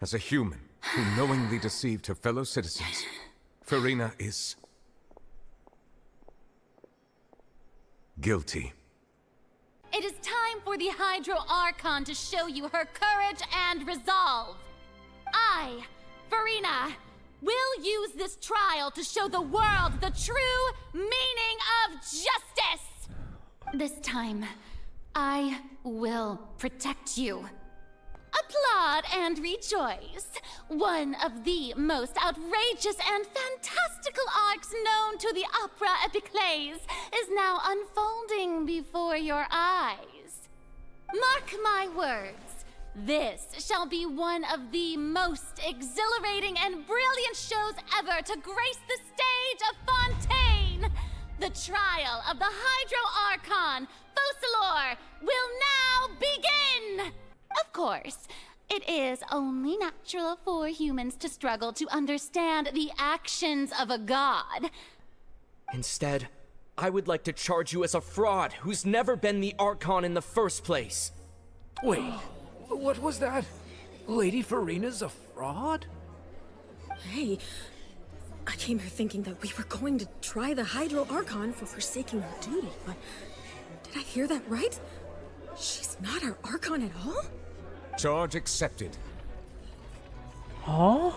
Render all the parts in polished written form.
as a human who knowingly deceived her fellow citizens, Furina is guilty. It is time for the Hydro Archon to show you her courage and resolve. I, Furina, will use this trial to show the world the true meaning of justice. This time, I will protect you. Applaud and rejoice. One of the most outrageous and fantastical arcs known to the opera epiclese is now unfolding before your eyes. Mark my words, this shall be one of the most exhilarating and brilliant shows ever to grace the stage of Fontaine. The trial of the Hydro Archon, Focalor, will now begin! Of course, it is only natural for humans to struggle to understand the actions of a god. Instead, I would like to charge you as a fraud who's never been the Archon in the first place. Wait, what was that? Lady Furina's a fraud? Hey, I came here thinking that we were going to try the Hydro Archon for forsaking her duty, but did I hear that right? She's not our Archon at all? Charge accepted. Huh?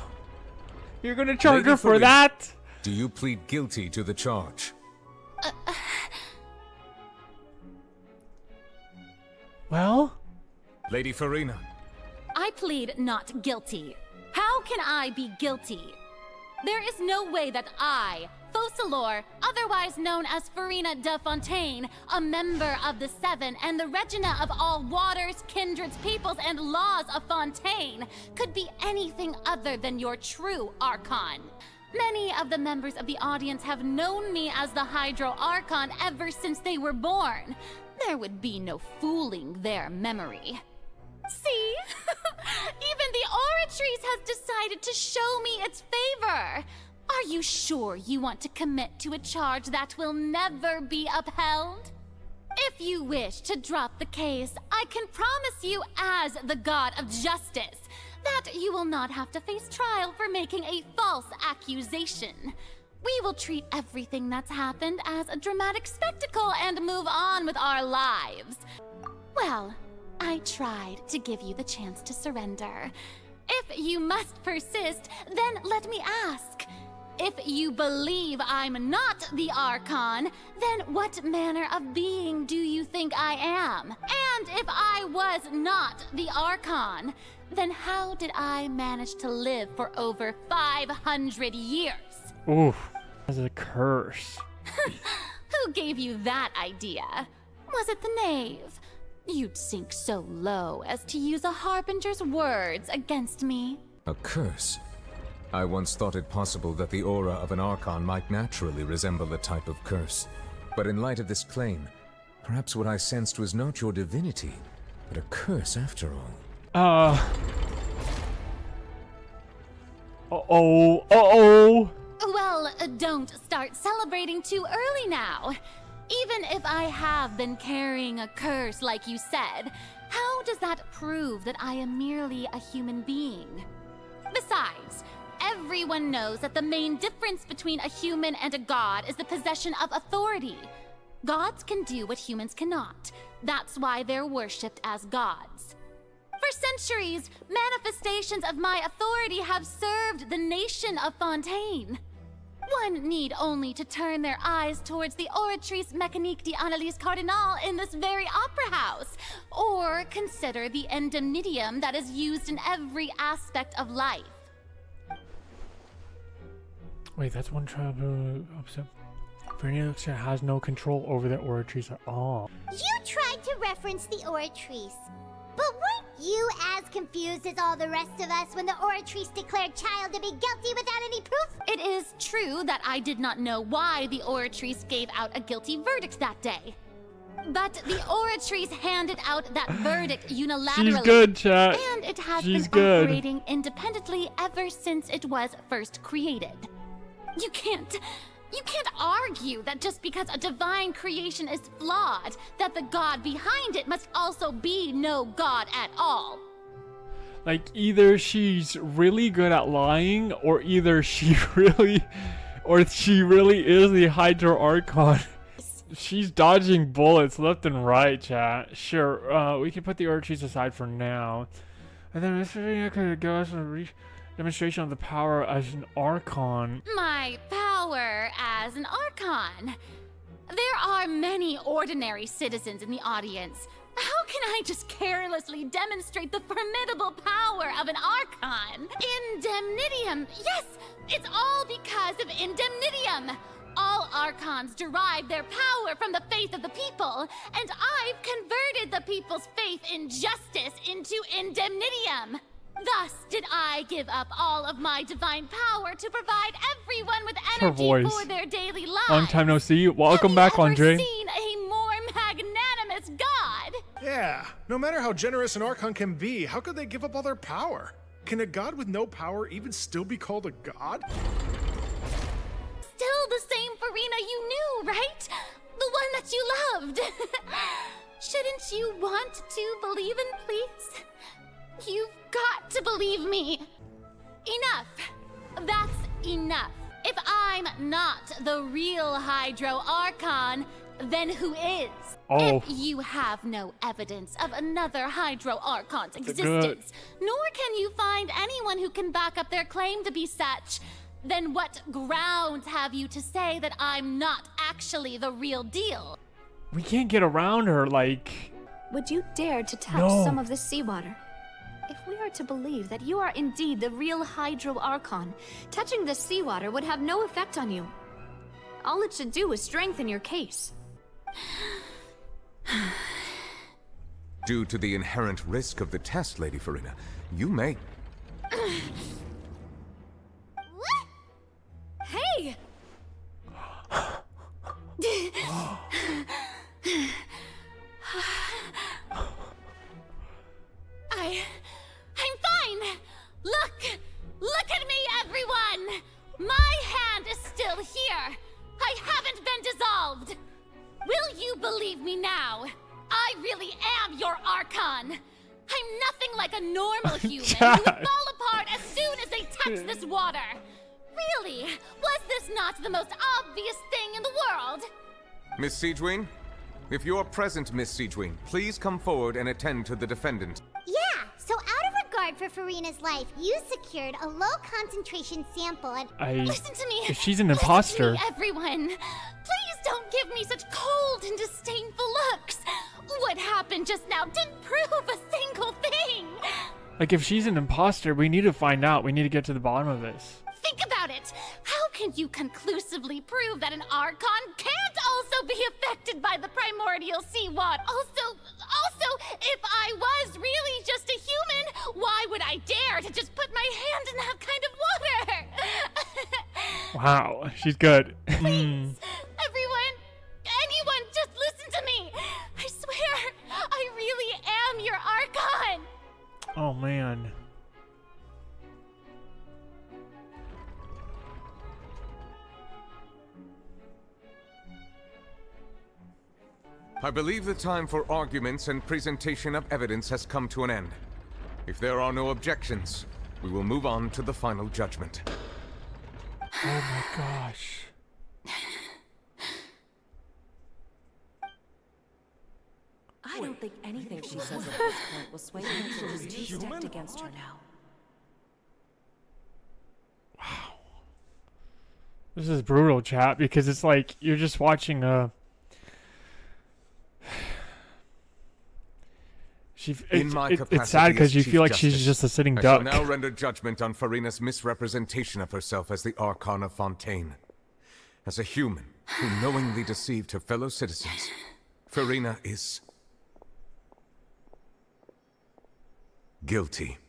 You're gonna charge Lady her for Furina, that? Do you plead guilty to the charge? Well? Lady Furina. I plead not guilty. How can I be guilty? There is no way that I, Focalor, otherwise known as Furina de Fontaine, a member of the Seven and the Regina of all waters, kindreds, peoples, and laws of Fontaine, could be anything other than your true Archon. Many of the members of the audience have known me as the Hydro Archon ever since they were born. There would be no fooling their memory. See? Even the Oratrice has decided to show me its favor. Are you sure you want to commit to a charge that will never be upheld? If you wish to drop the case, I can promise you as the God of Justice that you will not have to face trial for making a false accusation. We will treat everything that's happened as a dramatic spectacle and move on with our lives. Well, I tried to give you the chance to surrender. If you must persist, then let me ask. If you believe I'm not the Archon, then what manner of being do you think I am? And if I was not the Archon, then how did I manage to live for over 500 years? Oof. That's a curse. Who gave you that idea? Was it the knave? You'd sink so low as to use a harbinger's words against me. A curse? I once thought it possible that the aura of an Archon might naturally resemble a type of curse. But in light of this claim, perhaps what I sensed was not your divinity, but a curse after all. Uh-oh. Well, don't start celebrating too early now. Even if I have been carrying a curse like you said, how does that prove that I am merely a human being? Besides, everyone knows that the main difference between a human and a god is the possession of authority. Gods can do what humans cannot. That's why they're worshipped as gods. For centuries, manifestations of my authority have served the nation of Fontaine. One need only to turn their eyes towards the Oratrice Mécanique d'Analyse Cardinal in this very opera house, or consider the indemnitium that is used in every aspect of life. Wait, that's one trouble. Furina has no control over the Oratrice at all. You tried to reference the Oratrice, but weren't you as confused as all the rest of us when the Oratrice declared Child to be guilty without any proof? It is true that I did not know why the Oratrice gave out a guilty verdict that day. But the Oratrice handed out that verdict unilaterally. She's good, chat. And it has She's been good. operating independently ever since it was first created. You can't argue that just because a divine creation is flawed, that the god behind it must also be no god at all. Like, either she's really good at lying, or either she really is the Hydro Archon. She's dodging bullets left and right, chat. Sure, we can put the Orchies aside for now. And then Miss Furina could give us a demonstration of the power as an Archon. My power as an Archon. There are many ordinary citizens in the audience. How can I just carelessly demonstrate the formidable power of an Archon? Indemnitium! Yes, it's all because of Indemnitium! All Archons derive their power from the faith of the people, and I've converted the people's faith in justice into Indemnitium. Thus did I give up all of my divine power to provide everyone with energy for their daily lives. Long time no see. Welcome back, Andre. Have you ever seen a more magnanimous god? Yeah, no matter how generous an Archon can be, how could they give up all their power? Can a god with no power even still be called a god? Still the same Furina you knew, right? The one that you loved. Shouldn't you want to believe in, please? You've got to believe me. Enough. That's enough. If I'm not the real Hydro Archon, then who is? Oh. If you have no evidence of another Hydro Archon's existence, nor can you find anyone who can back up their claim to be such, then what grounds have you to say that I'm not actually the real deal? We can't get around her, like... Would you dare to touch some of the seawater? If we are to believe that you are indeed the real Hydro Archon, touching the seawater would have no effect on you. All it should do is strengthen your case. Due to the inherent risk of the test, Lady Furina, you may... What? Hey! I'm fine! Look at me, everyone! My hand is still here! I haven't been dissolved! Will you believe me now? I really am your Archon! I'm nothing like a normal human who would fall apart as soon as they touch this water! Really? Was this not the most obvious thing in the world? Miss Siegewing? If you're present, Miss Siegewing, please come forward and attend to the defendant. Yeah, so out of regard for Furina's life, you secured a low concentration sample and... Listen to me! She's an imposter. Listen to me, everyone! Please don't give me such cold and disdainful looks! What happened just now didn't prove a single thing! Like, if she's an imposter, we need to find out. We need to get to the bottom of this. Think about it! How can you conclusively prove that an Archon can't also be affected by the primordial seawater? Also, if I was really just a human, why would I dare to just put my hand in that kind of water? Wow, she's good. Please, everyone, anyone, just listen to me! I swear, I really am your Archon! Oh, man. I believe the time for arguments and presentation of evidence has come to an end. If there are no objections, we will move on to the final judgment. Oh my gosh. I don't think anything she says at this point will sway him. She's too stacked against her now. Wow. This is brutal, chat, because it's like you're just watching a... It's sad because you feel like she's just a sitting duck. I shall now render judgment on Furina's misrepresentation of herself as the Archon of Fontaine. As a human who knowingly deceived her fellow citizens, Furina is... guilty.